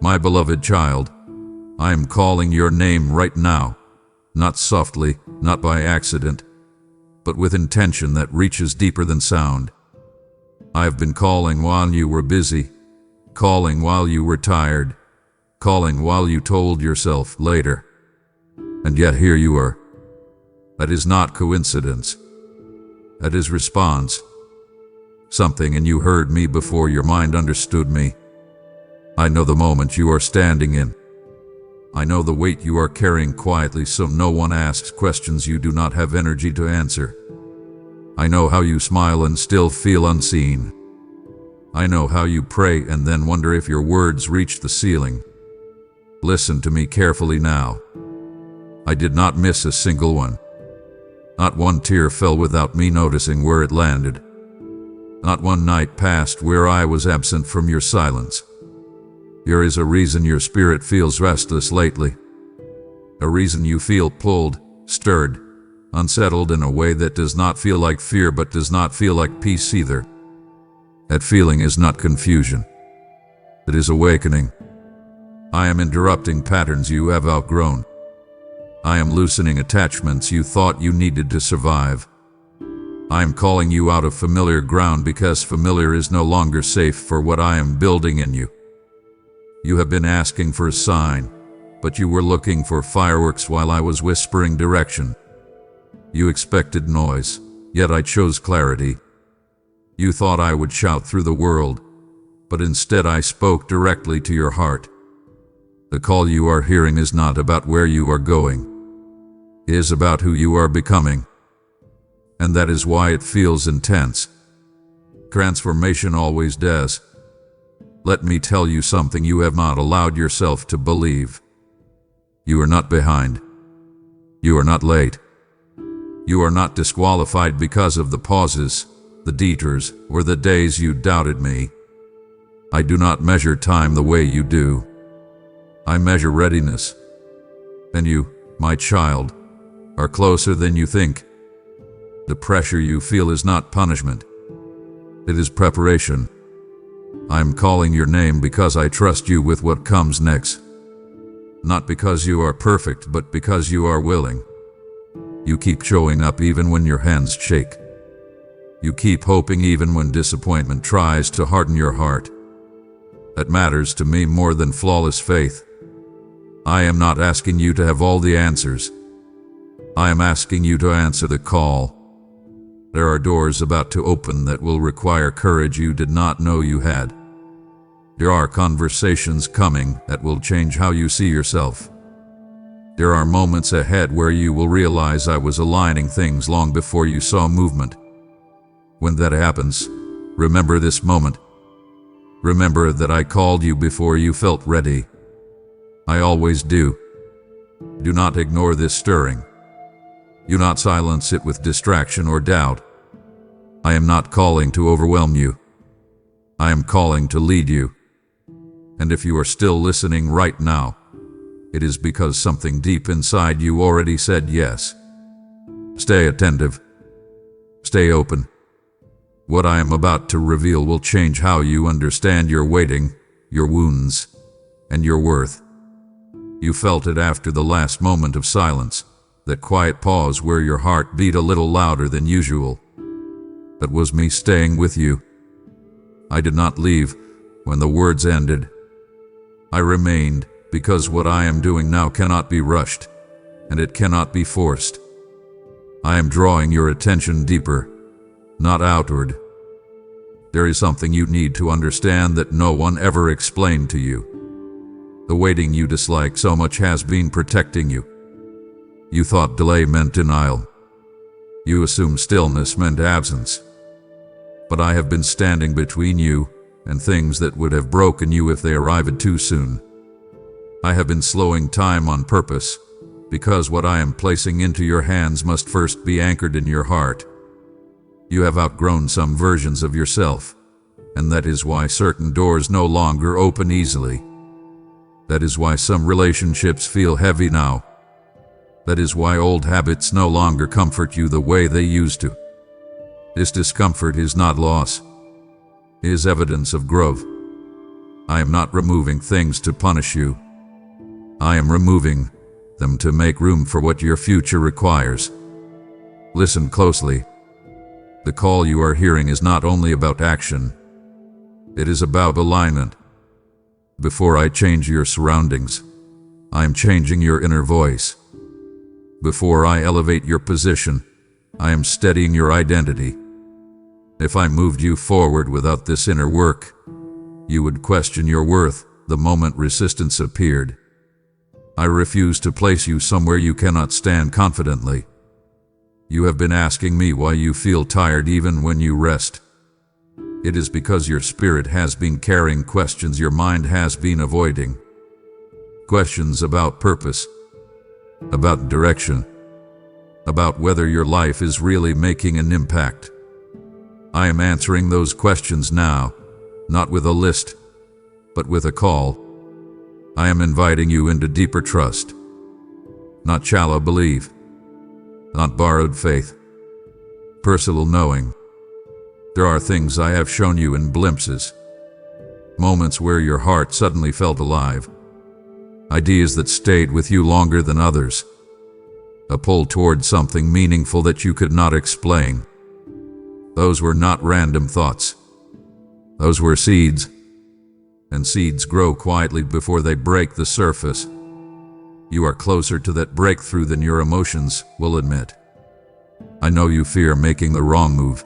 My beloved child, I am calling your name right now, not softly, not by accident, but with intention that reaches deeper than sound. I have been calling while you were busy, calling while you were tired, calling while you told yourself later. And yet here you are. That is not coincidence. That is response. Something in you heard me before your mind understood me. I know the moment you are standing in. I know the weight you are carrying quietly so no one asks questions you do not have energy to answer. I know how you smile and still feel unseen. I know how you pray and then wonder if your words reach the ceiling. Listen to me carefully now. I did not miss a single one. Not one tear fell without me noticing where it landed. Not one night passed where I was absent from your silence. There is a reason your spirit feels restless lately. A reason you feel pulled, stirred, unsettled in a way that does not feel like fear but does not feel like peace either. That feeling is not confusion. It is awakening. I am interrupting patterns you have outgrown. I am loosening attachments you thought you needed to survive. I am calling you out of familiar ground because familiar is no longer safe for what I am building in you. You have been asking for a sign, but you were looking for fireworks while I was whispering direction. You expected noise, yet I chose clarity. You thought I would shout through the world, but instead I spoke directly to your heart. The call you are hearing is not about where you are going. It is about who you are becoming. And that is why it feels intense. Transformation always does. Let me tell you something you have not allowed yourself to believe. You are not behind. You are not late. You are not disqualified because of the pauses, the detours, or the days you doubted me. I do not measure time the way you do. I measure readiness. And you, my child, are closer than you think. The pressure you feel is not punishment. It is preparation. I am calling your name because I trust you with what comes next. Not because you are perfect, but because you are willing. You keep showing up even when your hands shake. You keep hoping even when disappointment tries to harden your heart. That matters to me more than flawless faith. I am not asking you to have all the answers. I am asking you to answer the call. There are doors about to open that will require courage you did not know you had. There are conversations coming that will change how you see yourself. There are moments ahead where you will realize I was aligning things long before you saw movement. When that happens, remember this moment. Remember that I called you before you felt ready. I always do. Do not ignore this stirring. Do not silence it with distraction or doubt. I am not calling to overwhelm you. I am calling to lead you. And if you are still listening right now, it is because something deep inside you already said yes. Stay attentive. Stay open. What I am about to reveal will change how you understand your waiting, your wounds, and your worth. You felt it after the last moment of silence, that quiet pause where your heart beat a little louder than usual. That was me staying with you. I did not leave when the words ended. I remained because what I am doing now cannot be rushed, and it cannot be forced. I am drawing your attention deeper, not outward. There is something you need to understand that no one ever explained to you. The waiting you dislike so much has been protecting you. You thought delay meant denial. You assumed stillness meant absence. But I have been standing between you and things that would have broken you if they arrived too soon. I have been slowing time on purpose, because what I am placing into your hands must first be anchored in your heart. You have outgrown some versions of yourself, and that is why certain doors no longer open easily. That is why some relationships feel heavy now. That is why old habits no longer comfort you the way they used to. This discomfort is not loss. It is evidence of growth. I am not removing things to punish you. I am removing them to make room for what your future requires. Listen closely. The call you are hearing is not only about action. It is about alignment. Before I change your surroundings, I am changing your inner voice. Before I elevate your position, I am steadying your identity. If I moved you forward without this inner work, you would question your worth the moment resistance appeared. I refuse to place you somewhere you cannot stand confidently. You have been asking me why you feel tired even when you rest. It is because your spirit has been carrying questions your mind has been avoiding. Questions about purpose, about direction, about whether your life is really making an impact. I am answering those questions now, not with a list, but with a call. I am inviting you into deeper trust, not shallow belief, not borrowed faith, personal knowing. There are things I have shown you in glimpses, moments where your heart suddenly felt alive, ideas that stayed with you longer than others, a pull toward something meaningful that you could not explain. Those were not random thoughts. Those were seeds, and seeds grow quietly before they break the surface. You are closer to that breakthrough than your emotions will admit. I know you fear making the wrong move.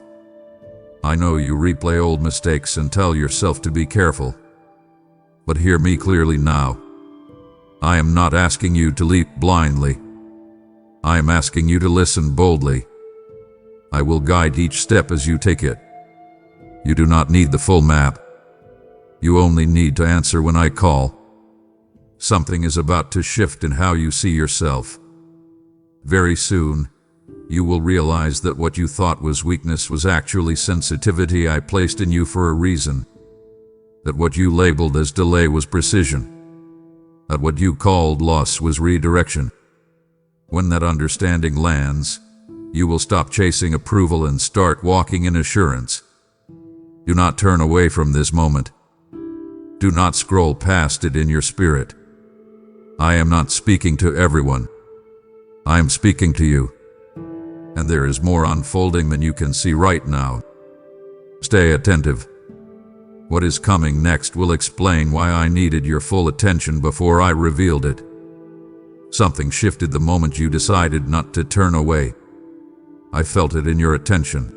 I know you replay old mistakes and tell yourself to be careful. But hear me clearly now. I am not asking you to leap blindly. I am asking you to listen boldly. I will guide each step as you take it. You do not need the full map. You only need to answer when I call. Something is about to shift in how you see yourself. Very soon, you will realize that what you thought was weakness was actually sensitivity I placed in you for a reason. That what you labeled as delay was precision. That what you called loss was redirection. When that understanding lands, you will stop chasing approval and start walking in assurance. Do not turn away from this moment. Do not scroll past it in your spirit. I am not speaking to everyone. I am speaking to you. And there is more unfolding than you can see right now. Stay attentive. What is coming next will explain why I needed your full attention before I revealed it. Something shifted the moment you decided not to turn away. I felt it in your attention.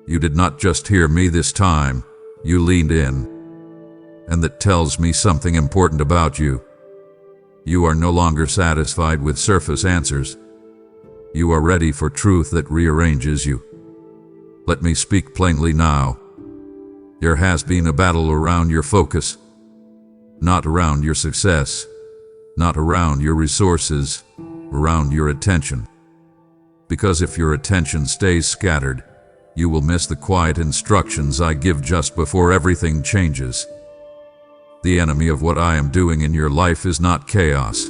You did not just hear me this time, you leaned in. And that tells me something important about you. You are no longer satisfied with surface answers. You are ready for truth that rearranges you. Let me speak plainly now. There has been a battle around your focus, not around your success, not around your resources, around your attention. Because if your attention stays scattered, you will miss the quiet instructions I give just before everything changes. The enemy of what I am doing in your life is not chaos.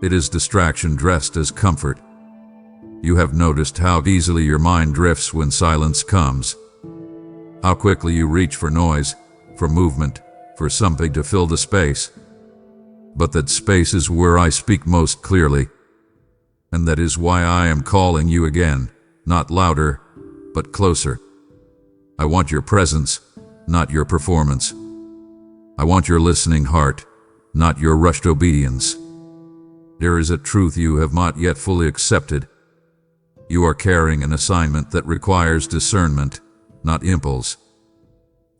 It is distraction dressed as comfort. You have noticed how easily your mind drifts when silence comes. How quickly you reach for noise, for movement, for something to fill the space. But that space is where I speak most clearly. And that is why I am calling you again, not louder, but closer. I want your presence, not your performance. I want your listening heart, not your rushed obedience. There is a truth you have not yet fully accepted. You are carrying an assignment that requires discernment, not impulse.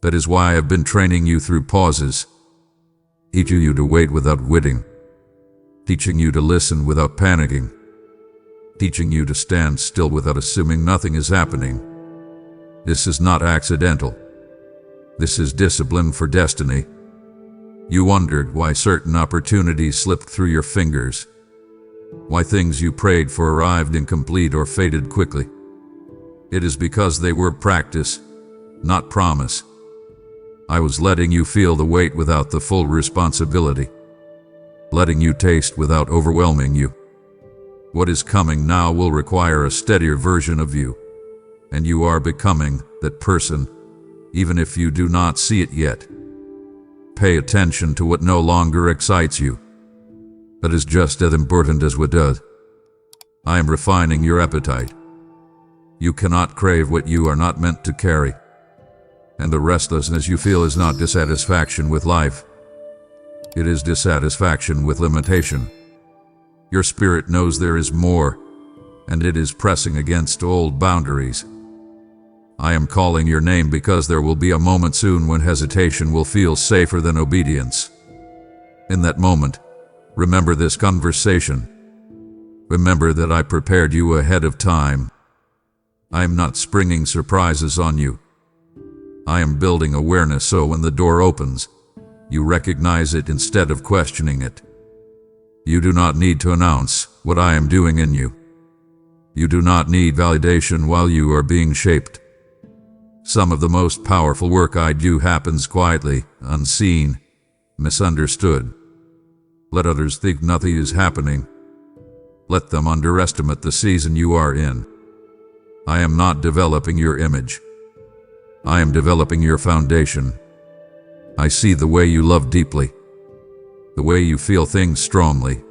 That is why I have been training you through pauses, teaching you to wait without witting, teaching you to listen without panicking, teaching you to stand still without assuming nothing is happening. This is not accidental. This is discipline for destiny. You wondered why certain opportunities slipped through your fingers, why things you prayed for arrived incomplete or faded quickly. It is because they were practice, not promise. I was letting you feel the weight without the full responsibility, letting you taste without overwhelming you. What is coming now will require a steadier version of you, and you are becoming that person, even if you do not see it yet. pay attention to what no longer excites you. That is just as important as what does. I am refining your appetite. You cannot crave what you are not meant to carry. And the restlessness you feel is not dissatisfaction with life. It is dissatisfaction with limitation. Your spirit knows there is more, and it is pressing against old boundaries. I am calling your name because there will be a moment soon when hesitation will feel safer than obedience. In that moment, remember this conversation. Remember that I prepared you ahead of time. I am not springing surprises on you. I am building awareness so when the door opens, you recognize it instead of questioning it. You do not need to announce what I am doing in you. You do not need validation while you are being shaped. Some of the most powerful work I do happens quietly, unseen, misunderstood. Let others think nothing is happening. Let them underestimate the season you are in. I am not developing your image. I am developing your foundation. I see the way you love deeply, the way you feel things strongly,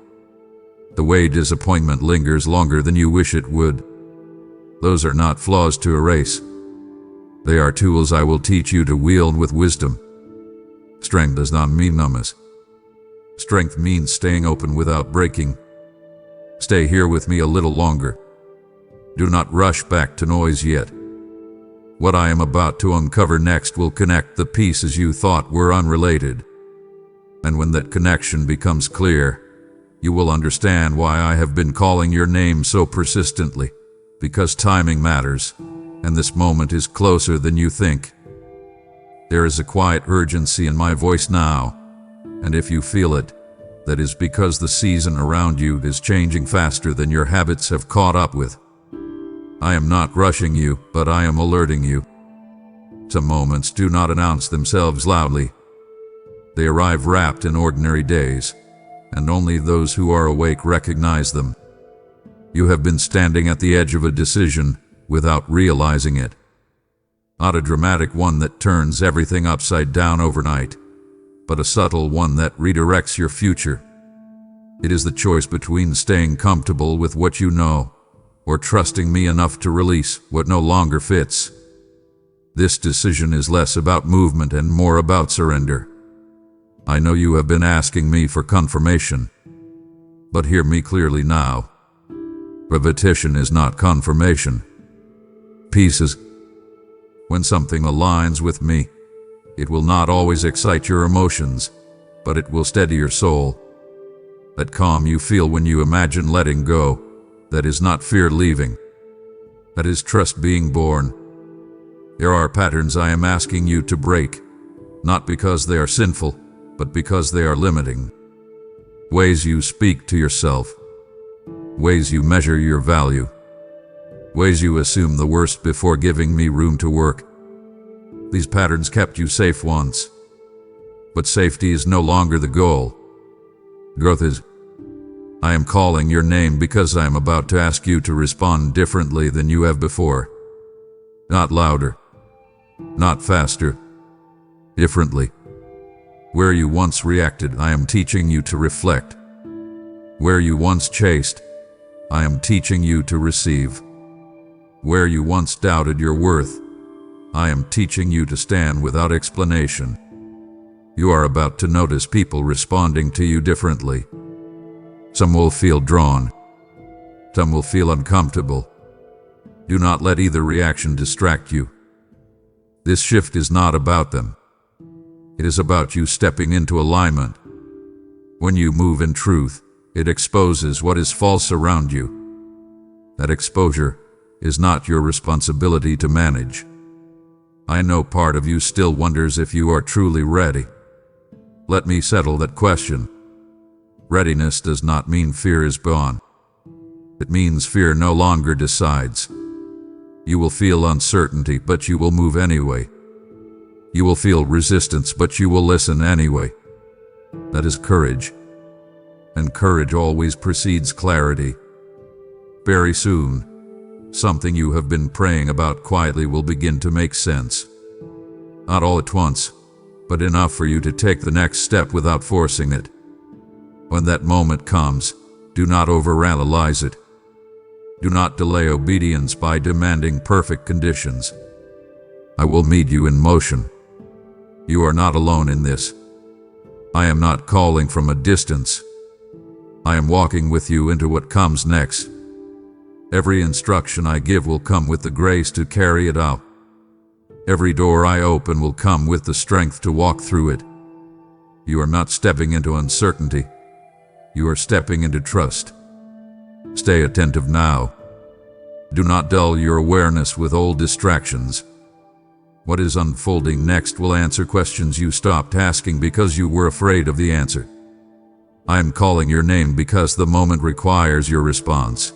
the way disappointment lingers longer than you wish it would. Those are not flaws to erase. They are tools I will teach you to wield with wisdom. Strength does not mean numbness. Strength means staying open without breaking. Stay here with me a little longer. Do not rush back to noise yet. What I am about to uncover next will connect the pieces you thought were unrelated. And when that connection becomes clear, you will understand why I have been calling your name so persistently. Because timing matters, and this moment is closer than you think. There is a quiet urgency in my voice now, and if you feel it, that is because the season around you is changing faster than your habits have caught up with. I am not rushing you, but I am alerting you. Some moments do not announce themselves loudly. They arrive wrapped in ordinary days, and only those who are awake recognize them. You have been standing at the edge of a decision without realizing it. Not a dramatic one that turns everything upside down overnight, but a subtle one that redirects your future. It is the choice between staying comfortable with what you know or trusting me enough to release what no longer fits. This decision is less about movement and more about surrender. I know you have been asking me for confirmation, but hear me clearly now. Repetition is not confirmation. Peace is. When something aligns with me, it will not always excite your emotions, but it will steady your soul. That calm you feel when you imagine letting go, that is not fear leaving. That is trust being born. There are patterns I am asking you to break, not because they are sinful, but because they are limiting. Ways you speak to yourself. Ways you measure your value. Ways you assume the worst before giving me room to work. These patterns kept you safe once, but safety is no longer the goal. Growth is. I am calling your name because I am about to ask you to respond differently than you have before. Not louder, not faster, differently. Where you once reacted, I am teaching you to reflect. Where you once chased, I am teaching you to receive. Where you once doubted your worth, I am teaching you to stand without explanation. You are about to notice people responding to you differently. Some will feel drawn. Some will feel uncomfortable. Do not let either reaction distract you. This shift is not about them. It is about you stepping into alignment. When you move in truth, it exposes what is false around you. That exposure is not your responsibility to manage. I know part of you still wonders if you are truly ready. Let me settle that question. Readiness does not mean fear is gone. It means fear no longer decides. You will feel uncertainty, but you will move anyway. You will feel resistance, but you will listen anyway. That is courage. And courage always precedes clarity. Very soon, something you have been praying about quietly will begin to make sense. Not all at once, but enough for you to take the next step without forcing it. When that moment comes, do not overanalyze it. Do not delay obedience by demanding perfect conditions. I will meet you in motion. You are not alone in this. I am not calling from a distance. I am walking with you into what comes next. Every instruction I give will come with the grace to carry it out. Every door I open will come with the strength to walk through it. You are not stepping into uncertainty. You are stepping into trust. Stay attentive now. Do not dull your awareness with old distractions. What is unfolding next will answer questions you stopped asking because you were afraid of the answer. I am calling your name because the moment requires your response.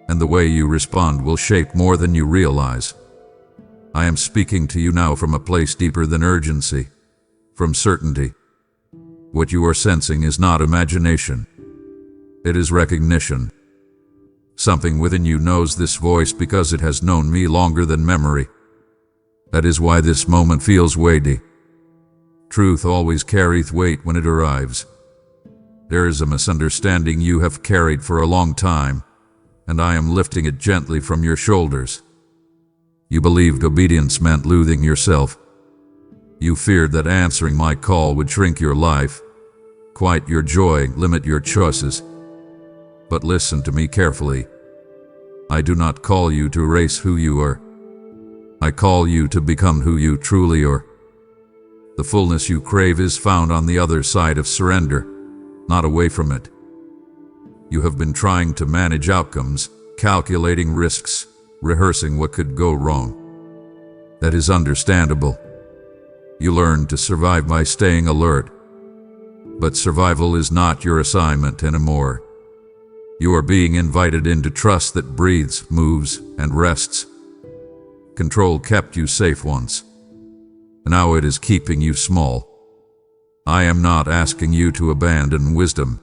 And the way you respond will shape more than you realize. I am speaking to you now from a place deeper than urgency, from certainty. What you are sensing is not imagination. It is recognition. Something within you knows this voice because it has known me longer than memory. That is why this moment feels weighty. Truth always carrieth weight when it arrives. There is a misunderstanding you have carried for a long time, and I am lifting it gently from your shoulders. You believed obedience meant losing yourself. You feared that answering my call would shrink your life, quiet your joy, limit your choices. But listen to me carefully. I do not call you to erase who you are. I call you to become who you truly are. The fullness you crave is found on the other side of surrender, not away from it. You have been trying to manage outcomes, calculating risks, rehearsing what could go wrong. That is understandable. You learn to survive by staying alert. But survival is not your assignment anymore. You are being invited into trust that breathes, moves, and rests. Control kept you safe once. Now it is keeping you small. I am not asking you to abandon wisdom.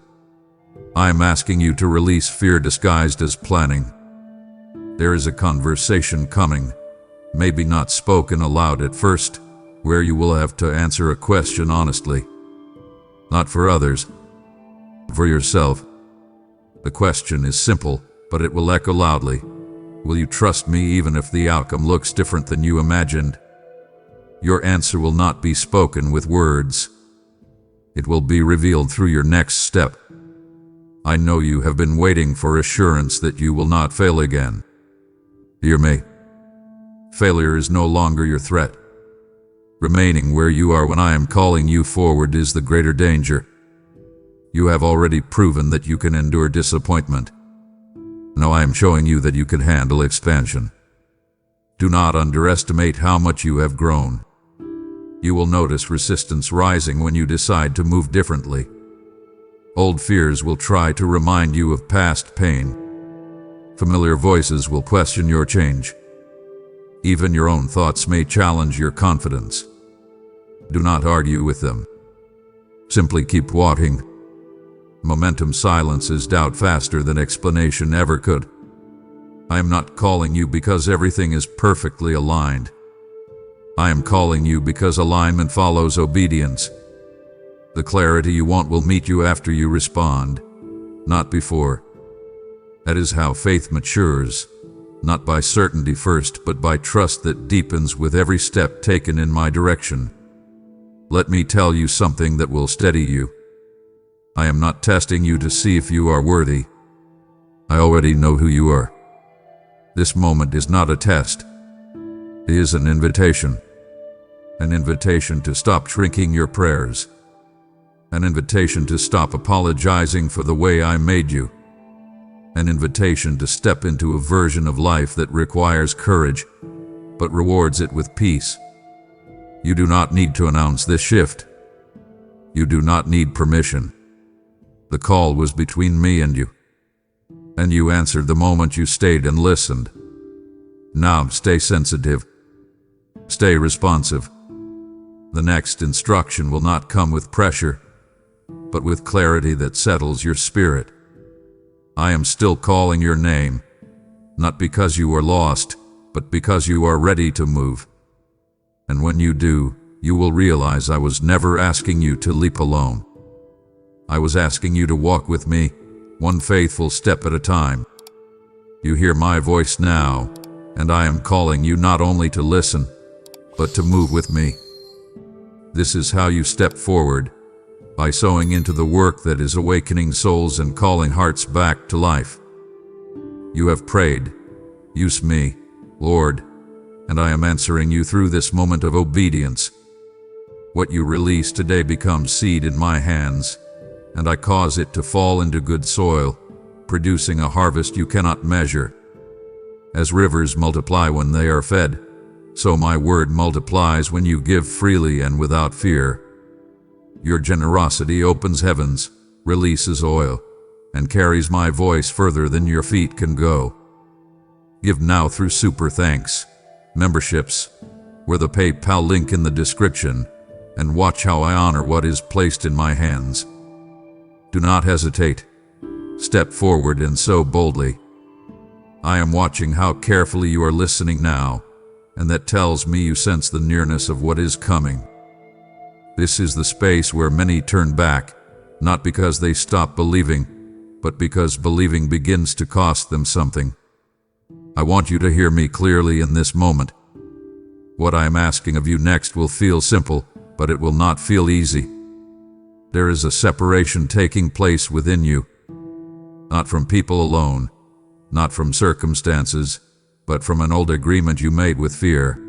I am asking you to release fear disguised as planning. There is a conversation coming, maybe not spoken aloud at first, where you will have to answer a question honestly. Not for others, for yourself. The question is simple, but it will echo loudly. Will you trust me even if the outcome looks different than you imagined? Your answer will not be spoken with words. It will be revealed through your next step. I know you have been waiting for assurance that you will not fail again. Hear me. Failure is no longer your threat. Remaining where you are when I am calling you forward is the greater danger. You have already proven that you can endure disappointment. Now I am showing you that you can handle expansion. Do not underestimate how much you have grown. You will notice resistance rising when you decide to move differently. Old fears will try to remind you of past pain. Familiar voices will question your change. Even your own thoughts may challenge your confidence. Do not argue with them. Simply keep walking. Momentum silences doubt faster than explanation ever could. I am not calling you because everything is perfectly aligned. I am calling you because alignment follows obedience. The clarity you want will meet you after you respond, not before. That is how faith matures, not by certainty first, but by trust that deepens with every step taken in my direction. Let me tell you something that will steady you. I am not testing you to see if you are worthy. I already know who you are. This moment is not a test. It is an invitation. An invitation to stop shrinking your prayers. An invitation to stop apologizing for the way I made you. An invitation to step into a version of life that requires courage, but rewards it with peace. You do not need to announce this shift. You do not need permission. The call was between me and you. And you answered the moment you stayed and listened. Now stay sensitive. Stay responsive. The next instruction will not come with pressure, but with clarity that settles your spirit. I am still calling your name, not because you are lost, but because you are ready to move. And when you do, you will realize I was never asking you to leap alone. I was asking you to walk with me, one faithful step at a time. You hear my voice now, and I am calling you not only to listen, but to move with me. This is how you step forward, by sowing into the work that is awakening souls and calling hearts back to life. You have prayed, use me, Lord, and I am answering you through this moment of obedience. What you release today becomes seed in my hands, and I cause it to fall into good soil, producing a harvest you cannot measure. As rivers multiply when they are fed, so my word multiplies when you give freely and without fear. Your generosity opens heavens, releases oil, and carries my voice further than your feet can go. Give now through Super Thanks, memberships, or the PayPal link in the description, and watch how I honor what is placed in my hands. Do not hesitate. Step forward and sow boldly. I am watching how carefully you are listening now, and that tells me you sense the nearness of what is coming. This is the space where many turn back, not because they stop believing, but because believing begins to cost them something. I want you to hear me clearly in this moment. What I am asking of you next will feel simple, but it will not feel easy. There is a separation taking place within you, not from people alone, not from circumstances, but from an old agreement you made with fear.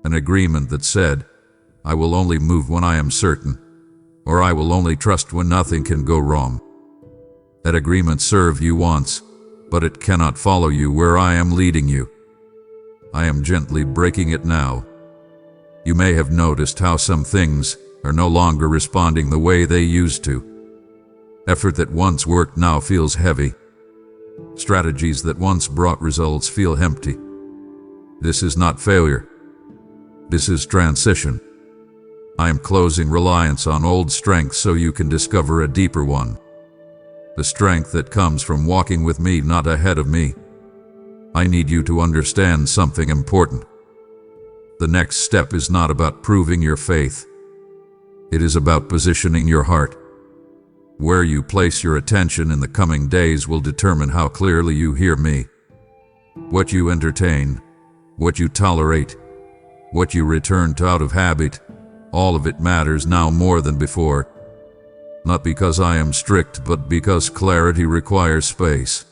An agreement that said, I will only move when I am certain, or I will only trust when nothing can go wrong. That agreement served you once, but it cannot follow you where I am leading you. I am gently breaking it now. You may have noticed how some things are no longer responding the way they used to. Effort that once worked now feels heavy. Strategies that once brought results feel empty. This is not failure. This is transition. I am closing reliance on old strength so you can discover a deeper one. The strength that comes from walking with me, not ahead of me. I need you to understand something important. The next step is not about proving your faith. It is about positioning your heart. Where you place your attention in the coming days will determine how clearly you hear me. What you entertain, what you tolerate, what you return to out of habit, all of it matters now more than before. Not because I am strict, but because clarity requires space.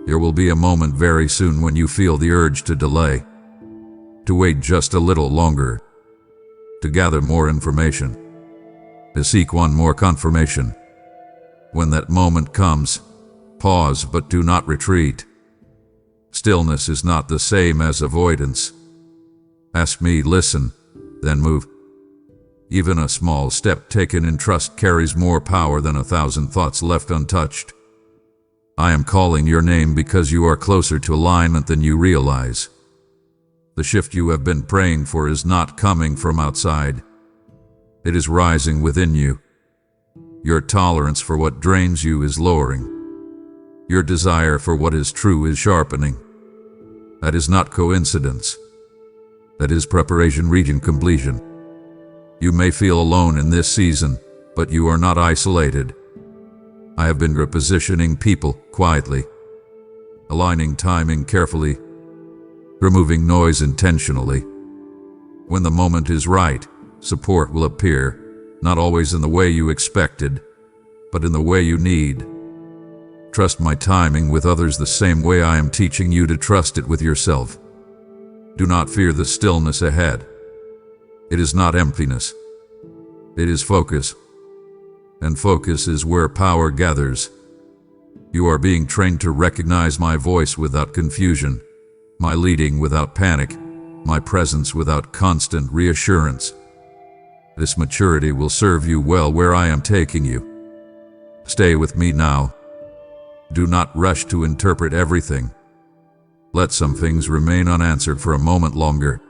There will be a moment very soon when you feel the urge to delay, to wait just a little longer, to gather more information, to seek one more confirmation. When that moment comes, pause but do not retreat. Stillness is not the same as avoidance. Ask me, listen, then move. Even a small step taken in trust carries more power than 1,000 thoughts left untouched. I am calling your name because you are closer to alignment than you realize. The shift you have been praying for is not coming from outside. It is rising within you. Your tolerance for what drains you is lowering. Your desire for what is true is sharpening. That is not coincidence. That is preparation reaching completion. You may feel alone in this season, but you are not isolated. I have been repositioning people quietly, aligning timing carefully, removing noise intentionally. When the moment is right, support will appear, not always in the way you expected, but in the way you need. Trust my timing with others the same way I am teaching you to trust it with yourself. Do not fear the stillness ahead. It is not emptiness. It is focus. And focus is where power gathers. You are being trained to recognize my voice without confusion, my leading without panic, my presence without constant reassurance. This maturity will serve you well where I am taking you. Stay with me now. Do not rush to interpret everything. Let some things remain unanswered for a moment longer.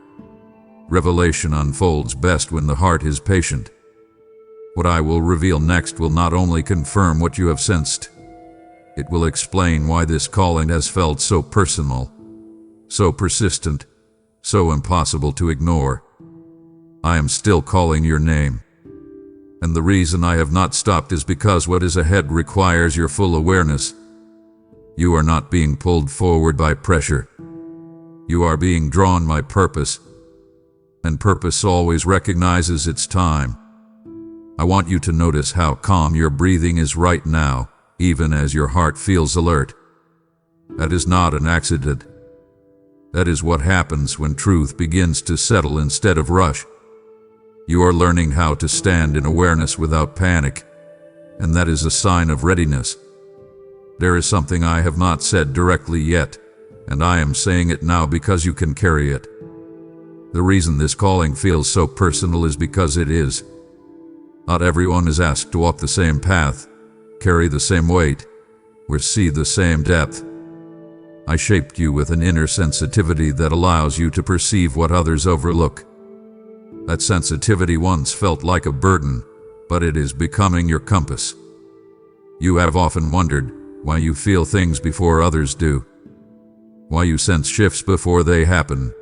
Revelation unfolds best when the heart is patient. What I will reveal next will not only confirm what you have sensed, it will explain why this calling has felt so personal, so persistent, so impossible to ignore. I am still calling your name. And the reason I have not stopped is because what is ahead requires your full awareness. You are not being pulled forward by pressure. You are being drawn by purpose. And purpose always recognizes its time. I want you to notice how calm your breathing is right now, even as your heart feels alert. That is not an accident. That is what happens when truth begins to settle instead of rush. You are learning how to stand in awareness without panic, and that is a sign of readiness. There is something I have not said directly yet, and I am saying it now because you can carry it. The reason this calling feels so personal is because it is. Not everyone is asked to walk the same path, carry the same weight, or see the same depth. I shaped you with an inner sensitivity that allows you to perceive what others overlook. That sensitivity once felt like a burden, but it is becoming your compass. You have often wondered why you feel things before others do, why you sense shifts before they happen,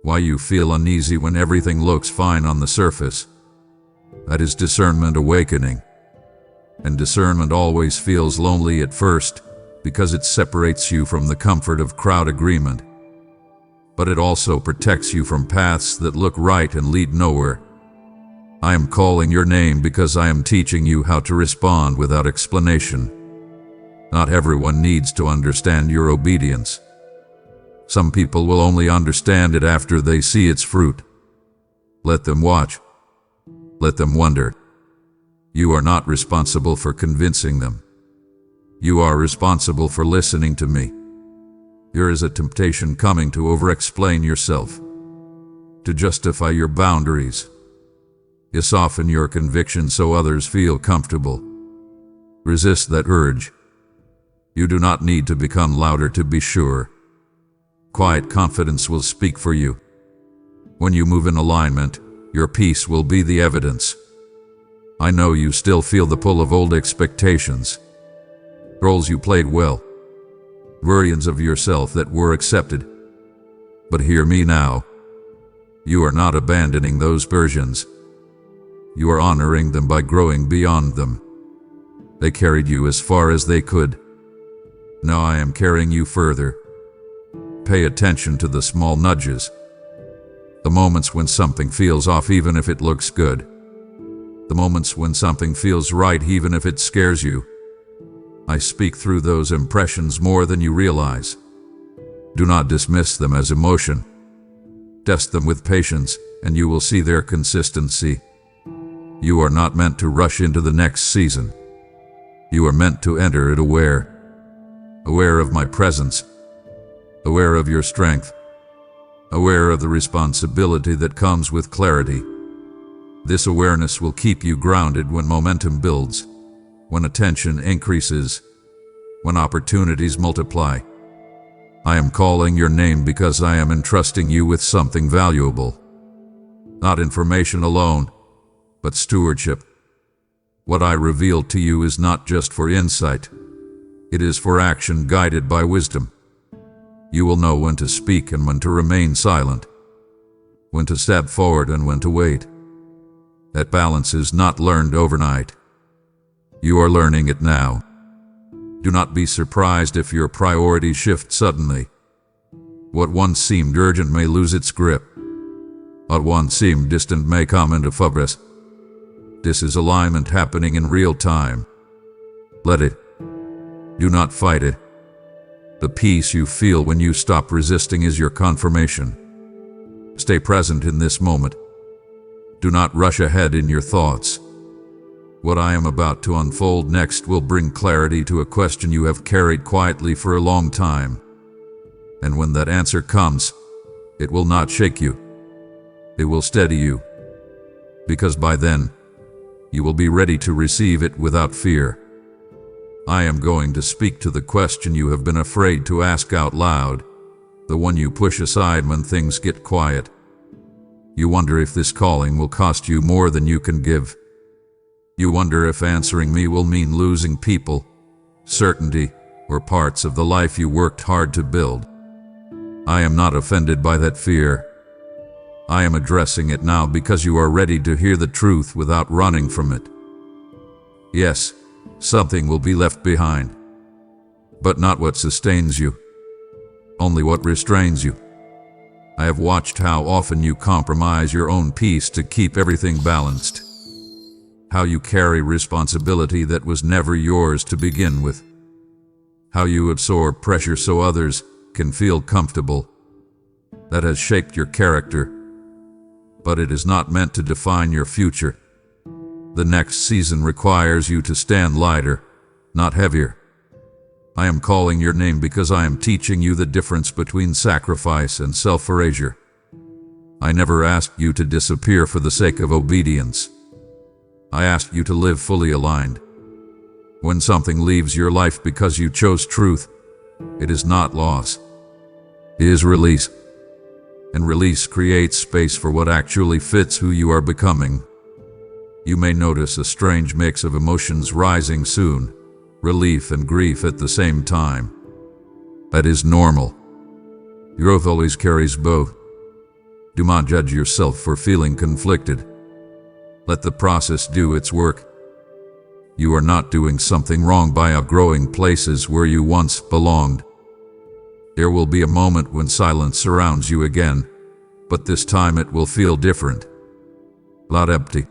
why you feel uneasy when everything looks fine on the surface. That is discernment awakening. And discernment always feels lonely at first because it separates you from the comfort of crowd agreement. But it also protects you from paths that look right and lead nowhere. I am calling your name because I am teaching you how to respond without explanation. Not everyone needs to understand your obedience. Some people will only understand it after they see its fruit. Let them watch. Let them wonder. You are not responsible for convincing them. You are responsible for listening to me. There is a temptation coming to over-explain yourself, to justify your boundaries, to soften your convictions so others feel comfortable. Resist that urge. You do not need to become louder to be sure. Quiet confidence will speak for you. When you move in alignment, your peace will be the evidence. I know you still feel the pull of old expectations, roles you played well, versions of yourself that were accepted. But hear me now. You are not abandoning those versions. You are honoring them by growing beyond them. They carried you as far as they could. Now I am carrying you further. Pay attention to the small nudges, the moments when something feels off even if it looks good, the moments when something feels right even if it scares you. I speak through those impressions more than you realize. Do not dismiss them as emotion. Test them with patience, and you will see their consistency. You are not meant to rush into the next season. You are meant to enter it aware of my presence, aware of your strength, aware of the responsibility that comes with clarity. This awareness will keep you grounded when momentum builds, when attention increases, when opportunities multiply. I am calling your name because I am entrusting you with something valuable. Not information alone, but stewardship. What I reveal to you is not just for insight. It is for action guided by wisdom. You will know when to speak and when to remain silent, when to step forward and when to wait. That balance is not learned overnight. You are learning it now. Do not be surprised if your priorities shift suddenly. What once seemed urgent may lose its grip. What once seemed distant may come into focus. This is alignment happening in real time. Let it. Do not fight it. The peace you feel when you stop resisting is your confirmation. Stay present in this moment. Do not rush ahead in your thoughts. What I am about to unfold next will bring clarity to a question you have carried quietly for a long time. And when that answer comes, it will not shake you. It will steady you. Because by then, you will be ready to receive it without fear. I am going to speak to the question you have been afraid to ask out loud, the one you push aside when things get quiet. You wonder if this calling will cost you more than you can give. You wonder if answering me will mean losing people, certainty, or parts of the life you worked hard to build. I am not offended by that fear. I am addressing it now because you are ready to hear the truth without running from it. Yes, something will be left behind, but not what sustains you, only what restrains you. I have watched how often you compromise your own peace to keep everything balanced, how you carry responsibility that was never yours to begin with, how you absorb pressure so others can feel comfortable. That has shaped your character, but it is not meant to define your future. The next season requires you to stand lighter, not heavier. I am calling your name because I am teaching you the difference between sacrifice and self-erasure. I never asked you to disappear for the sake of obedience. I asked you to live fully aligned. When something leaves your life because you chose truth, it is not loss. It is release. And release creates space for what actually fits who you are becoming. You may notice a strange mix of emotions rising soon, relief and grief at the same time. That is normal. Growth always carries both. Do not judge yourself for feeling conflicted. Let the process do its work. You are not doing something wrong by outgrowing places where you once belonged. There will be a moment when silence surrounds you again, but this time it will feel different. Not empty.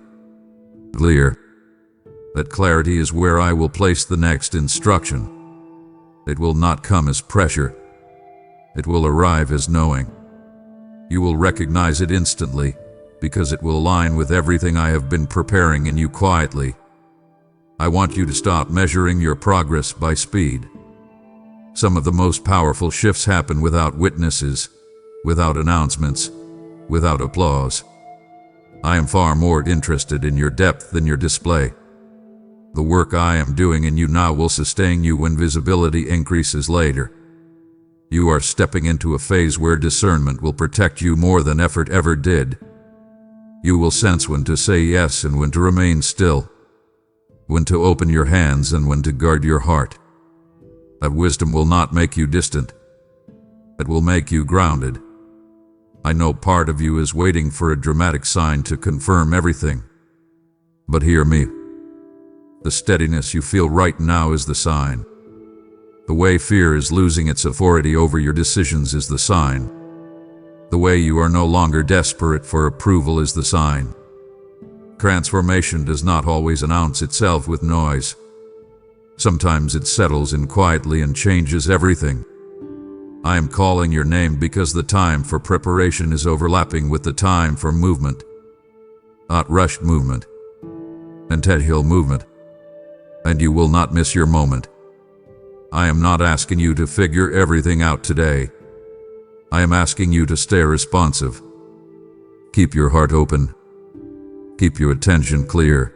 Clear. That clarity is where I will place the next instruction. It will not come as pressure. It will arrive as knowing. You will recognize it instantly, because it will align with everything I have been preparing in you quietly. I want you to stop measuring your progress by speed. Some of the most powerful shifts happen without witnesses, without announcements, without applause. I am far more interested in your depth than your display. The work I am doing in you now will sustain you when visibility increases later. You are stepping into a phase where discernment will protect you more than effort ever did. You will sense when to say yes and when to remain still, when to open your hands and when to guard your heart. That wisdom will not make you distant. It will make you grounded. I know part of you is waiting for a dramatic sign to confirm everything. But hear me. The steadiness you feel right now is the sign. The way fear is losing its authority over your decisions is the sign. The way you are no longer desperate for approval is the sign. Transformation does not always announce itself with noise. Sometimes it settles in quietly and changes everything. I am calling your name because the time for preparation is overlapping with the time for movement. Not rushed movement. Intentional movement. And you will not miss your moment. I am not asking you to figure everything out today. I am asking you to stay responsive. Keep your heart open. Keep your attention clear.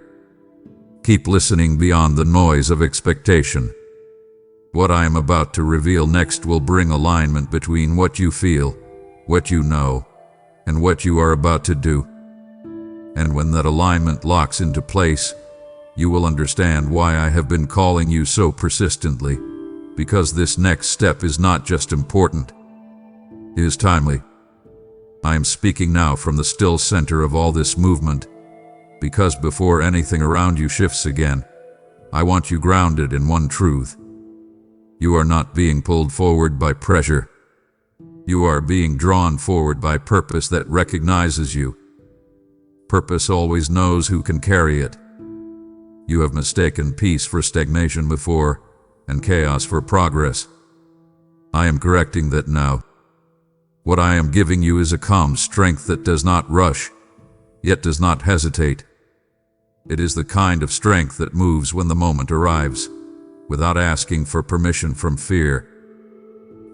Keep listening beyond the noise of expectation. What I am about to reveal next will bring alignment between what you feel, what you know, and what you are about to do. And when that alignment locks into place, you will understand why I have been calling you so persistently, because this next step is not just important. It is timely. I am speaking now from the still center of all this movement, because before anything around you shifts again, I want you grounded in one truth. You are not being pulled forward by pressure. You are being drawn forward by purpose that recognizes you. Purpose always knows who can carry it. You have mistaken peace for stagnation before, and chaos for progress. I am correcting that now. What I am giving you is a calm strength that does not rush, yet does not hesitate. It is the kind of strength that moves when the moment arrives, without asking for permission from fear.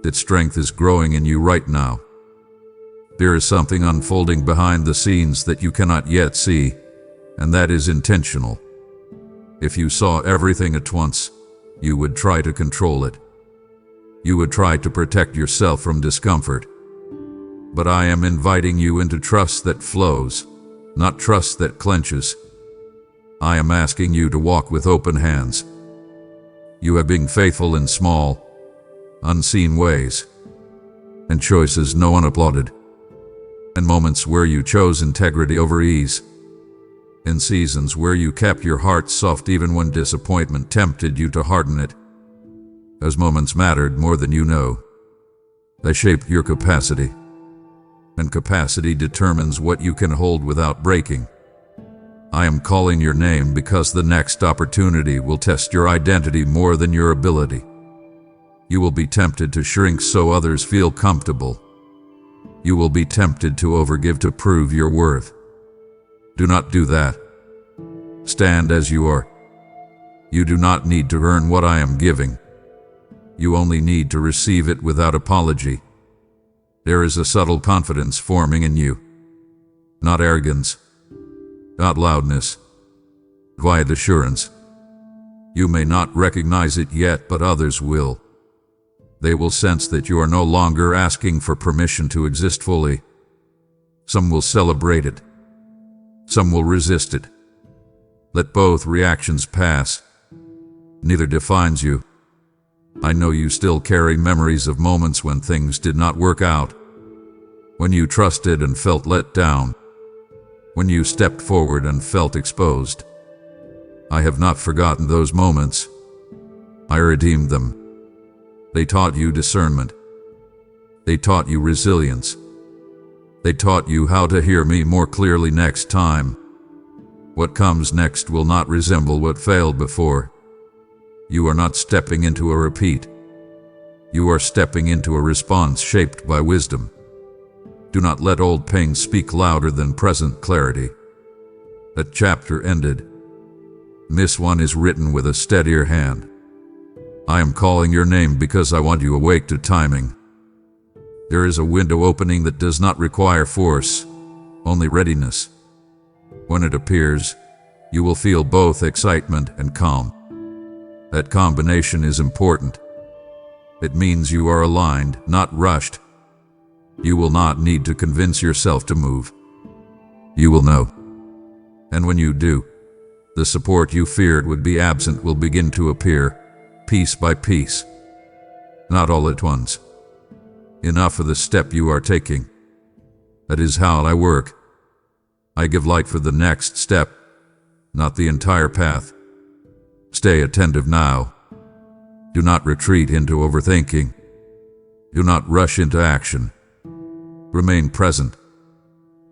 That strength is growing in you right now. There is something unfolding behind the scenes that you cannot yet see, and that is intentional. If you saw everything at once, you would try to control it. You would try to protect yourself from discomfort. But I am inviting you into trust that flows, not trust that clenches. I am asking you to walk with open hands. You have been faithful in small, unseen ways, and choices no one applauded. in moments where you chose integrity over ease, in seasons where you kept your heart soft even when disappointment tempted you to harden it. Those moments mattered more than you know. They shape your capacity, and capacity determines what you can hold without breaking. I am calling your name because the next opportunity will test your identity more than your ability. You will be tempted to shrink so others feel comfortable. You will be tempted to overgive to prove your worth. Do not do that. Stand as you are. You do not need to earn what I am giving. You only need to receive it without apology. There is a subtle confidence forming in you. Not arrogance, not loudness, quiet assurance. You may not recognize it yet, but others will. They will sense that you are no longer asking for permission to exist fully. Some will celebrate it. Some will resist it. Let both reactions pass. Neither defines you. I know you still carry memories of moments when things did not work out, when you trusted and felt let down, when you stepped forward and felt exposed. I have not forgotten those moments. I redeemed them. They taught you discernment. They taught you resilience. They taught you how to hear me more clearly next time. What comes next will not resemble what failed before. You are not stepping into a repeat. You are stepping into a response shaped by wisdom. Do not let old pain speak louder than present clarity. That chapter ended. This one is written with a steadier hand. I am calling your name because I want you awake to timing. There is a window opening that does not require force, only readiness. When it appears, you will feel both excitement and calm. That combination is important. It means you are aligned, not rushed. You will not need to convince yourself to move. You will know. And when you do, the support you feared would be absent will begin to appear, piece by piece. Not all at once. Enough for the step you are taking. That is how I work. I give light for the next step, not the entire path. Stay attentive now. Do not retreat into overthinking. Do not rush into action. Remain present.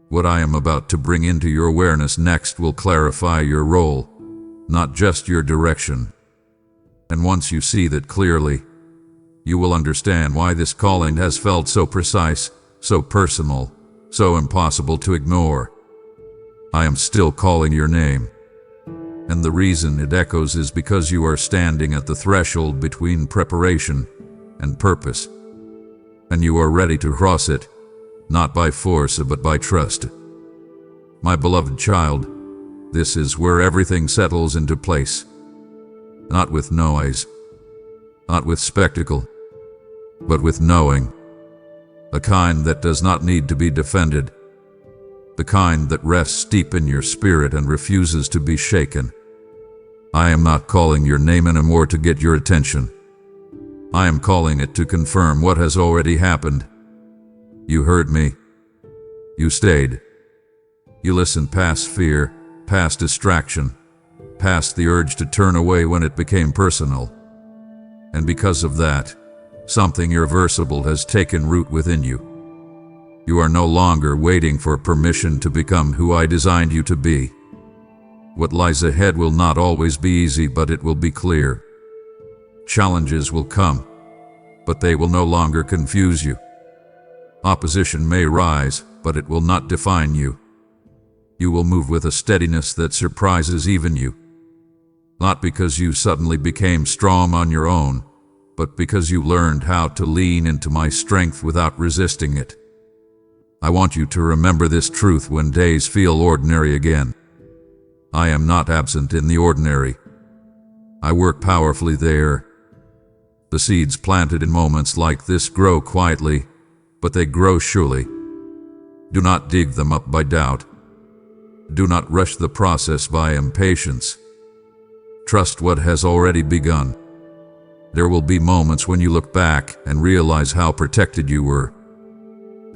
What I am about to bring into your awareness next will clarify your role, not just your direction. And once you see that clearly, you will understand why this calling has felt so precise, so personal, so impossible to ignore. I am still calling your name. And the reason it echoes is because you are standing at the threshold between preparation and purpose. And you are ready to cross it, not by force but by trust. My beloved child, this is where everything settles into place. Not with noise, not with spectacle, but with knowing. The kind that does not need to be defended. The kind that rests deep in your spirit and refuses to be shaken. I am not calling your name anymore to get your attention. I am calling it to confirm what has already happened. You heard me. You stayed. You listened past fear, past distraction, past the urge to turn away when it became personal. And because of that, something irreversible has taken root within you. You are no longer waiting for permission to become who I designed you to be. What lies ahead will not always be easy, but it will be clear. Challenges will come, but they will no longer confuse you. Opposition may rise, but it will not define you. You will move with a steadiness that surprises even you. Not because you suddenly became strong on your own, but because you learned how to lean into my strength without resisting it. I want you to remember this truth when days feel ordinary again. I am not absent in the ordinary. I work powerfully there. The seeds planted in moments like this grow quietly, but they grow surely. Do not dig them up by doubt. Do not rush the process by impatience. Trust what has already begun. There will be moments when you look back and realize how protected you were.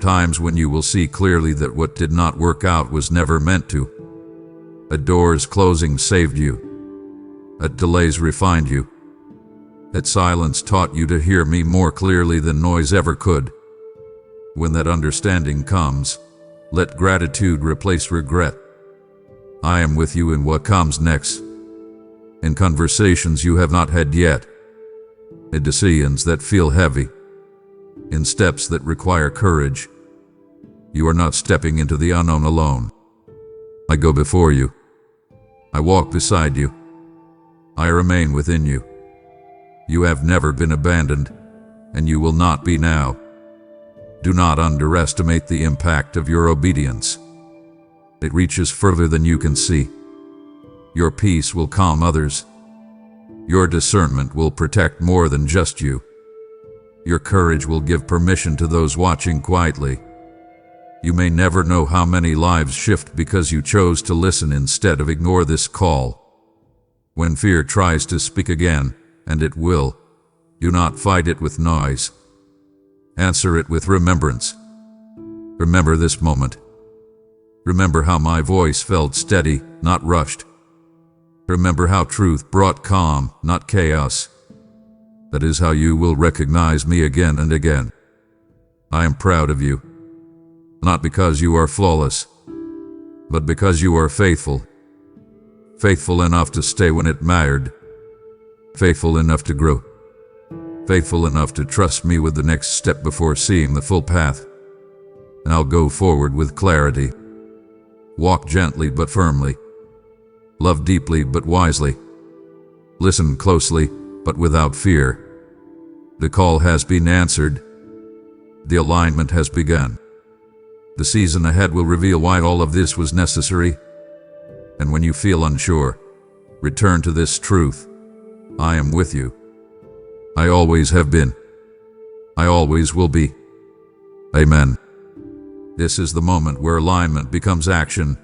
Times when you will see clearly that what did not work out was never meant to. At doors closing saved you. At delays refined you. At silence taught you to hear me more clearly than noise ever could. When that understanding comes, let gratitude replace regret. I am with you in what comes next. In conversations you have not had yet. In decisions that feel heavy. In steps that require courage. You are not stepping into the unknown alone. I go before you. I walk beside you. I remain within you. You have never been abandoned, and you will not be now. Do not underestimate the impact of your obedience. It reaches further than you can see. Your peace will calm others. Your discernment will protect more than just you. Your courage will give permission to those watching quietly. You may never know how many lives shift because you chose to listen instead of ignore this call. When fear tries to speak again, and it will, do not fight it with noise. Answer it with remembrance. Remember this moment. Remember how my voice felt steady, not rushed. Remember how truth brought calm, not chaos. That is how you will recognize me again and again. I am proud of you. Not because you are flawless, but because you are faithful. Faithful enough to stay when it mattered. Faithful enough to grow. Faithful enough to trust me with the next step before seeing the full path. And I'll go forward with clarity. Walk gently but firmly. Love deeply but wisely. Listen closely but without fear. The call has been answered. The alignment has begun. The season ahead will reveal why all of this was necessary. And when you feel unsure, return to this truth. I am with you. I always have been. I always will be. Amen. This is the moment where alignment becomes action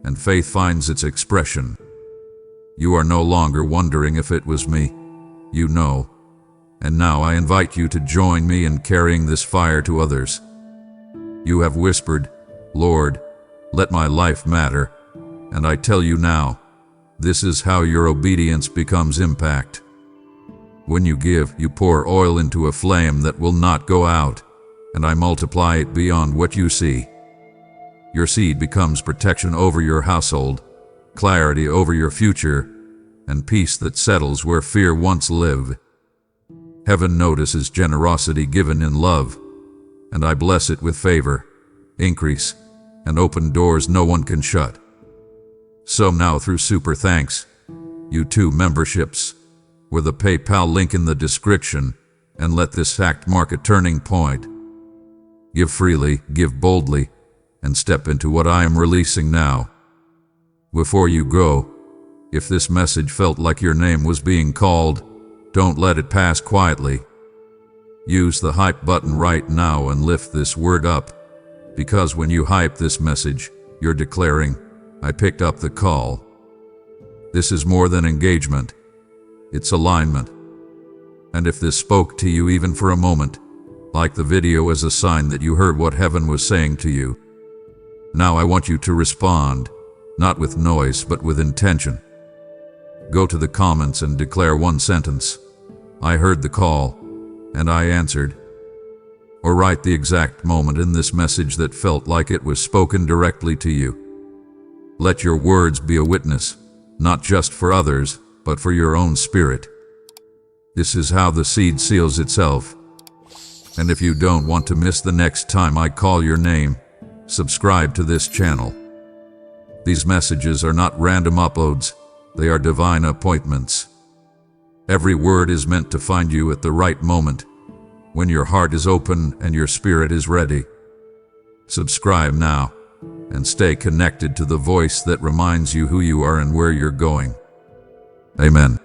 and faith finds its expression. You are no longer wondering if it was me. You know. And now I invite you to join me in carrying this fire to others. You have whispered, Lord, let my life matter. And I tell you now, this is how your obedience becomes impact. When you give, you pour oil into a flame that will not go out, and I multiply it beyond what you see. Your seed becomes protection over your household, clarity over your future, and peace that settles where fear once lived. Heaven notices generosity given in love, and I bless it with favor, increase, and open doors no one can shut. So now through super thanks, you 2 memberships, with a PayPal link in the description, and let this act mark a turning point. Give freely, give boldly, and step into what I am releasing now. Before you go, if this message felt like your name was being called, don't let it pass quietly. Use the hype button right now and lift this word up, because when you hype this message, you're declaring, I picked up the call. This is more than engagement. It's alignment. And if this spoke to you even for a moment, like the video as a sign that you heard what heaven was saying to you. Now I want you to respond, not with noise but with intention. Go to the comments and declare one sentence. I heard the call, and I answered. Or write the exact moment in this message that felt like it was spoken directly to you. Let your words be a witness, not just for others, but for your own spirit. This is how the seed seals itself. And if you don't want to miss the next time I call your name, subscribe to this channel. These messages are not random uploads, they are divine appointments. Every word is meant to find you at the right moment, when your heart is open and your spirit is ready. Subscribe now, and stay connected to the voice that reminds you who you are and where you're going. Amen.